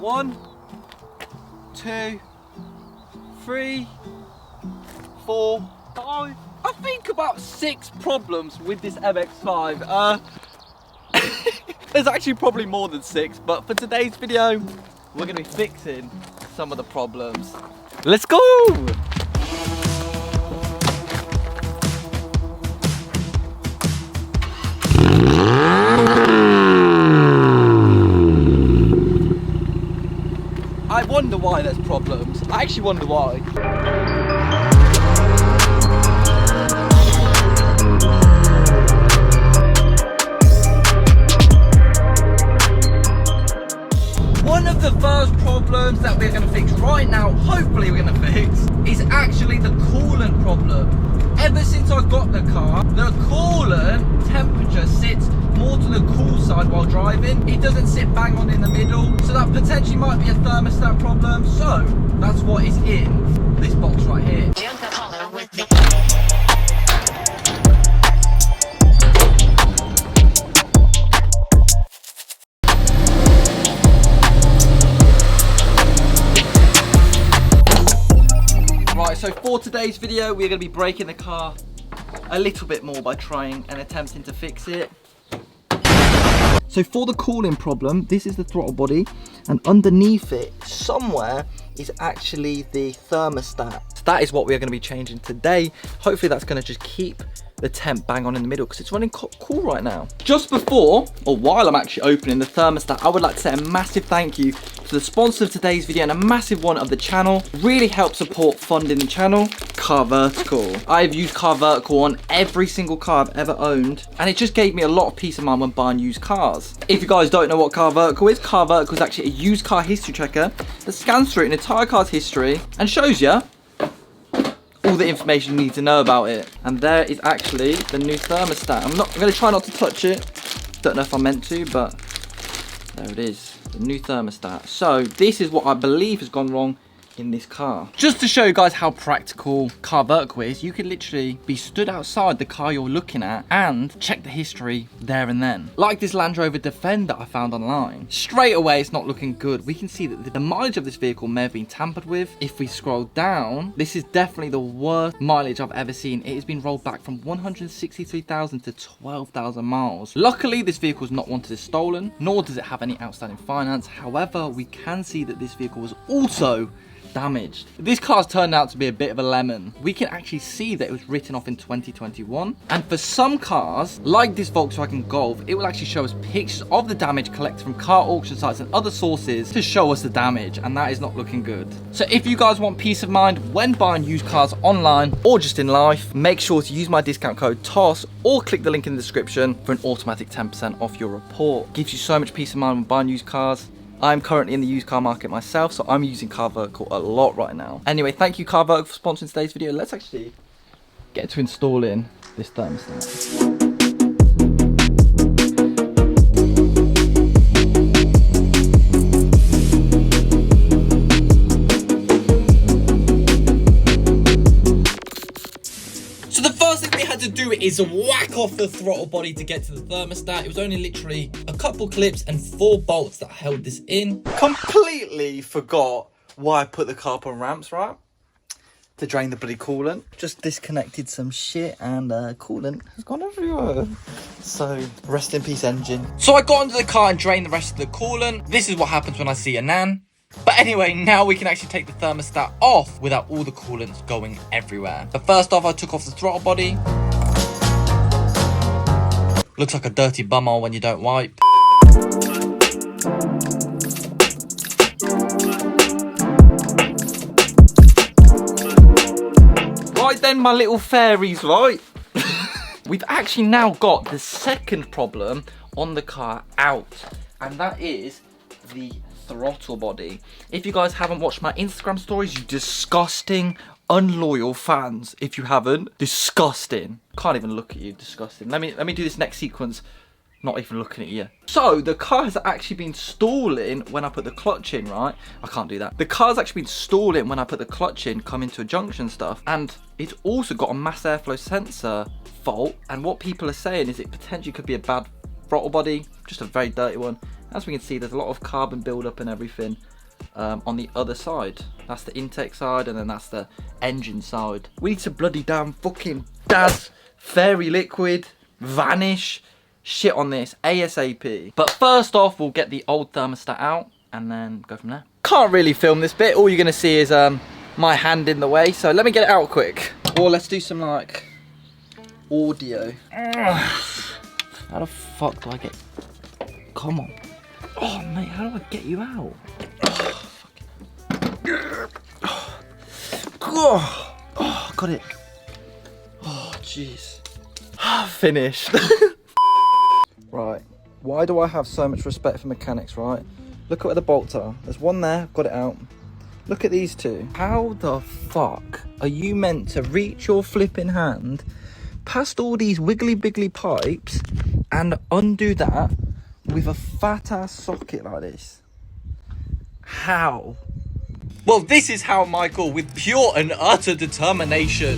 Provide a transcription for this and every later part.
1, 2, 3, 4, 5. I think about 6 problems with this MX5. There's actually probably more than 6, but for today's video, we're going to be fixing some of the problems. Let's go! I wonder why there's problems. I actually wonder why. One of the first problems that we're going to fix right now, hopefully we're going to fix, is actually the coolant problem. Ever since I got the car, the coolant temperature sits more to the cool side while driving. It doesn't sit bang on in the middle, so that potentially might be a thermostat problem. So that's what is in this box right here. Right, so for today's video, we're going to be breaking the car a little bit more by trying and attempting to fix it. So for the cooling problem, this is the throttle body, and underneath it somewhere is actually the thermostat. So that is what we're going to be changing today. Hopefully that's going to just keep the temp bang on in the middle because it's running cool right now. Just before, or while I'm actually opening the thermostat, I would like to say a massive thank you to the sponsor of today's video and a massive one of the channel. Really help support funding the channel, Car Vertical. I've used Car Vertical on every single car I've ever owned, and it just gave me a lot of peace of mind when buying used cars. If you guys don't know what Car Vertical is actually a used car history checker that scans through an entire car's history and shows you all the information you need to know about it. And there is actually the new thermostat. I'm going to try not to touch it. Don't know if I meant to, but there it is, the new thermostat. So this is what I believe has gone wrong in this car. Just to show you guys how practical Car Vertical is, you could literally be stood outside the car you're looking at and check the history there and then. Like this Land Rover Defender I found online. Straight away it's not looking good. We can see that the mileage of this vehicle may have been tampered with. If we scroll down, this is definitely the worst mileage I've ever seen. It has been rolled back from 163,000 to 12,000 miles. Luckily this vehicle is not one that is stolen, nor does it have any outstanding finance. However, we can see that this vehicle was also damaged. This car's turned out to be a bit of a lemon. We can actually see that it was written off in 2021. And for some cars, like this Volkswagen Golf, it will actually show us pictures of the damage collected from car auction sites and other sources to show us the damage, and that is not looking good. So if you guys want peace of mind when buying used cars online or just in life, make sure to use my discount code TOS or click the link in the description for an automatic 10% off your report. Gives you so much peace of mind when buying used cars. I'm currently in the used car market myself, so I'm using Car Vertical a lot right now. Anyway, thank you Car Vertical for sponsoring today's video. Let's actually get to installing this thermostat. To do it is whack off the throttle body to get to the thermostat. It was only literally a couple clips and 4 bolts that held this in. Completely forgot why I put the car up on ramps, right? To drain the bloody coolant. Just disconnected some shit and coolant has gone everywhere. So rest in peace engine. So I got into the car and drained the rest of the coolant. This is what happens when I see a nan. But anyway, now we can actually take the thermostat off without all the coolants going everywhere. But first off, I took off the throttle body. Looks like a dirty bumhole when you don't wipe. Right then, my little fairies, right? We've actually now got the second problem on the car out, and that is the throttle body. If you guys haven't watched my Instagram stories, you disgusting unloyal fans. If you haven't, disgusting. Can't even look at you, disgusting. Let me do this next sequence, not even looking at you. So the car has actually been stalling when I put the clutch in, right? I can't do that. The car's actually been stalling when I put the clutch in, come into a junction stuff, and it's also got a mass airflow sensor fault. And what people are saying is it potentially could be a bad throttle body, just a very dirty one. As we can see, there's a lot of carbon buildup and everything on the other side. That's the intake side, and then that's the engine side. We need to bloody damn fucking Daz fairy liquid vanish shit on this ASAP. But first off, we'll get the old thermostat out and then go from there. Can't really film this bit. All you're gonna see is my hand in the way. So let me get it out quick. Or let's do some like audio. How the fuck do I get? Come on. Oh mate, how do I get you out? Oh, got it. Oh, jeez. Finished. Right. Why do I have so much respect for mechanics, right? Look at where the bolts are. There's one there, got it out. Look at these two. How the fuck are you meant to reach your flipping hand past all these wiggly biggly pipes and undo that with a fat ass socket like this? How? Well, this is how, Michael, with pure and utter determination.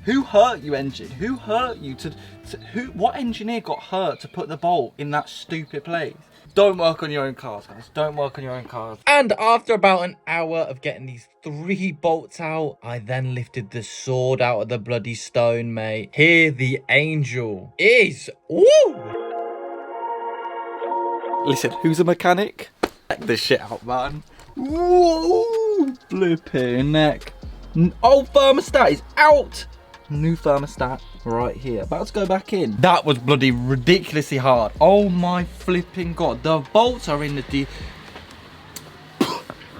Who hurt you, engine? Who hurt you what engineer got hurt to put the bolt in that stupid place? Don't work on your own cars, guys. Don't work on your own cars. And after about an hour of getting these 3 bolts out, I then lifted the sword out of the bloody stone, mate. Here the angel is. Woo! Listen, who's a mechanic? Check this shit out, man. Whoa! Flipping neck. Old thermostat is out. New thermostat right here. About to go back in. That was bloody ridiculously hard. Oh my flipping god. The bolts are in the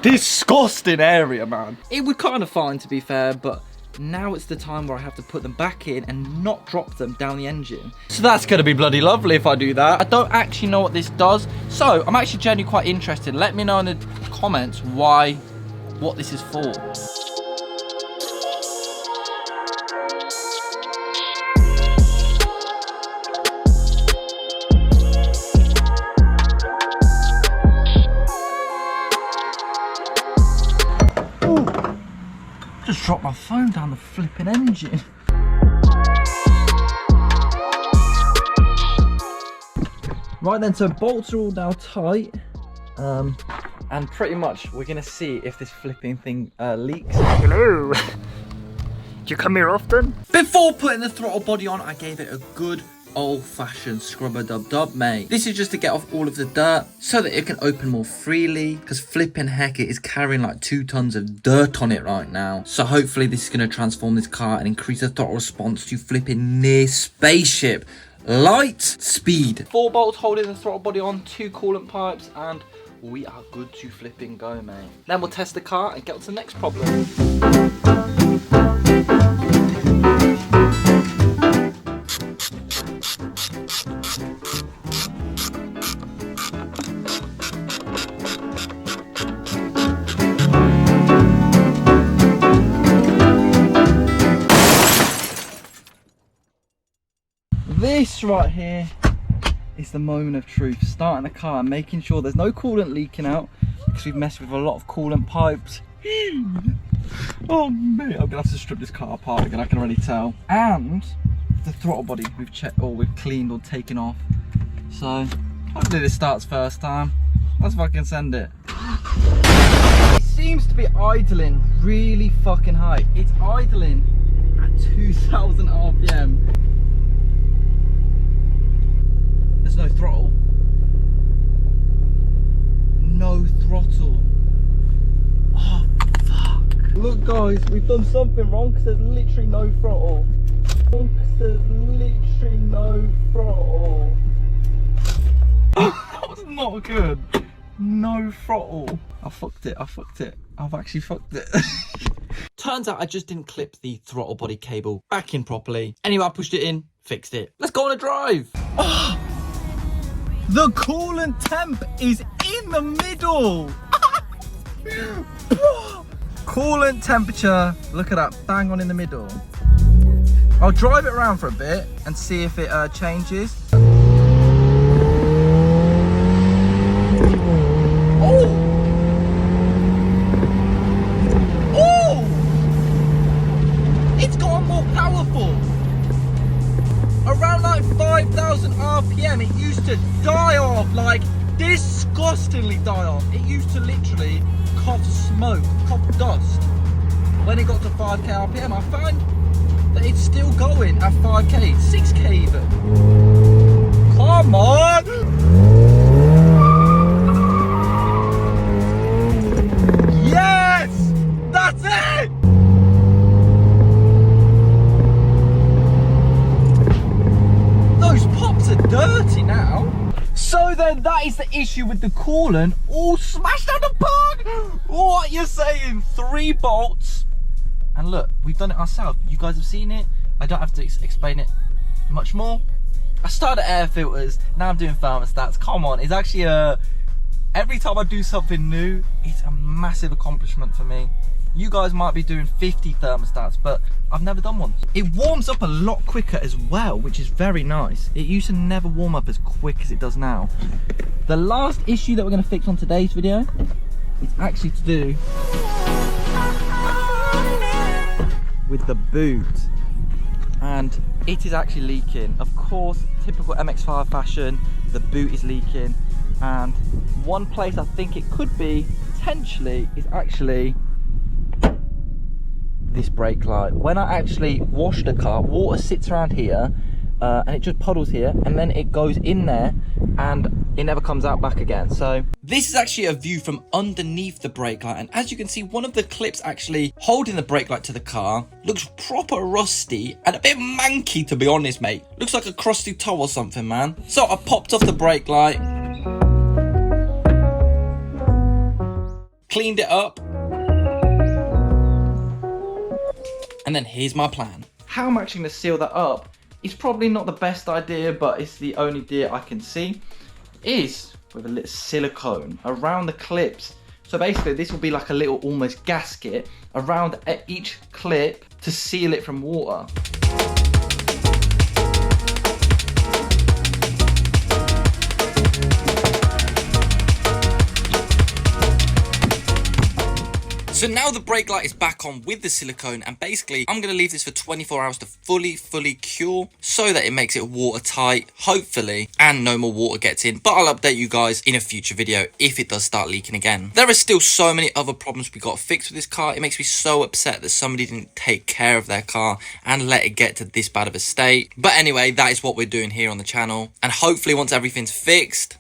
disgusting area, man. It was kind of fine, to be fair, but now it's the time where I have to put them back in and not drop them down the engine. So that's going to be bloody lovely if I do that. I don't actually know what this does, so I'm actually genuinely quite interested. Let me know in the comments what this is for. Just dropped my phone down the flipping engine. Right then, so bolts are all now tight. And pretty much we're gonna see if this flipping thing leaks. Hello. Do you come here often? Before putting the throttle body on, I gave it a good old-fashioned scrub-a-dub-dub, mate. This is just to get off all of the dirt so that it can open more freely, because flipping heck, it is carrying like 2 tons of dirt on it right now. So hopefully this is going to transform this car and increase the throttle response to flipping near spaceship light speed. 4 bolts holding the throttle body on, 2 coolant pipes, and we are good to flipping go, mate. Then we'll test the car and get on to the next problem. This right here is the moment of truth. Starting the car and making sure there's no coolant leaking out, because we've messed with a lot of coolant pipes. Oh mate, I'm gonna have to strip this car apart again, I can already tell. And the throttle body we've checked, or we've cleaned or taken off. So hopefully this starts first time. Let's fucking send it. It seems to be idling really fucking high. It's idling at 2000 RPM. There's no throttle. No throttle. Oh, fuck. Look, guys, we've done something wrong because there's literally no throttle. There's literally no throttle. That was not good. No throttle. I fucked it. I've actually fucked it. Turns out I just didn't clip the throttle body cable back in properly. Anyway, I pushed it in, fixed it. Let's go on a drive. Oh. The coolant temp is in the middle. Coolant temperature, look at that, bang on in the middle. I'll drive it around for a bit and see if it changes. Oh! Oh! It's gotten more powerful. Around like 5,000 RPM, disgustingly die off. It used to literally cough smoke, cough dust. When it got to 5k RPM, I find that it's still going at 5k, 6k even. Come on! Yes! That's it! Those pops are dirty now. So then that is the issue with the coolant. All smashed out the park! What you're saying? 3 bolts. And look, we've done it ourselves. You guys have seen it. I don't have to explain it much more. I started air filters, now I'm doing thermostats. Come on, it's actually every time I do something new, it's a massive accomplishment for me. You guys might be doing 50 thermostats, but I've never done one. It warms up a lot quicker as well, which is very nice. It used to never warm up as quick as it does now. The last issue that we're gonna fix on today's video is actually to do with the boot. And it is actually leaking. Of course, typical MX5 fashion, the boot is leaking. And one place I think it could be, potentially, is actually this brake light. When I actually wash the car, water sits around here and it just puddles here, and then it goes in there and it never comes out back again. So this is actually a view from underneath the brake light, and as you can see, one of the clips actually holding the brake light to the car looks proper rusty and a bit manky, to be honest, mate. Looks like a crusty toe or something, man. So I popped off the brake light, cleaned it up, and then here's my plan. How I'm actually going to seal that up is probably not the best idea, but it's the only idea I can see, is with a little silicone around the clips. So basically this will be like a little almost gasket around each clip to seal it from water. So now the brake light is back on with the silicone, and basically I'm going to leave this for 24 hours to fully cure so that it makes it watertight, hopefully, and no more water gets in. But I'll update you guys in a future video if it does start leaking again. There are still so many other problems we got fixed with this car. It makes me so upset that somebody didn't take care of their car and let it get to this bad of a state. But anyway, that is what we're doing here on the channel, and hopefully once everything's fixed,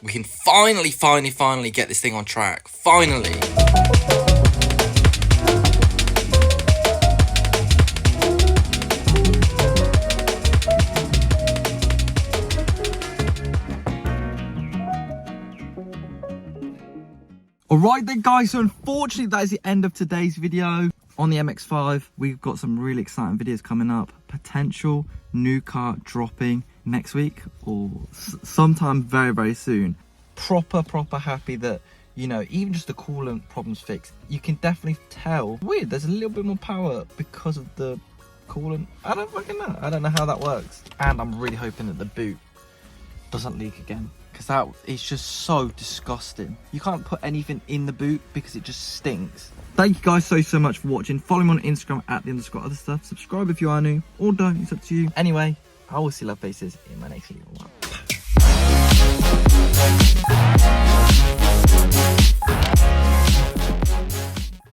we can finally get this thing on track. Finally. Alright then guys, so unfortunately that is the end of today's video on the MX5. We've got some really exciting videos coming up. Potential new car dropping next week or sometime very soon. Proper happy that, you know, even just the coolant problem's fixed. You can definitely tell, weird, there's a little bit more power because of the coolant. I don't fucking know. I don't know how that works. And I'm really hoping that the boot doesn't leak again, because that is just so disgusting. You can't put anything in the boot because it just stinks. Thank you guys so much for watching. Follow me on Instagram at @_OtherStuff. Subscribe if you are new, or don't, it's up to you. Anyway, I will see love faces in my next video.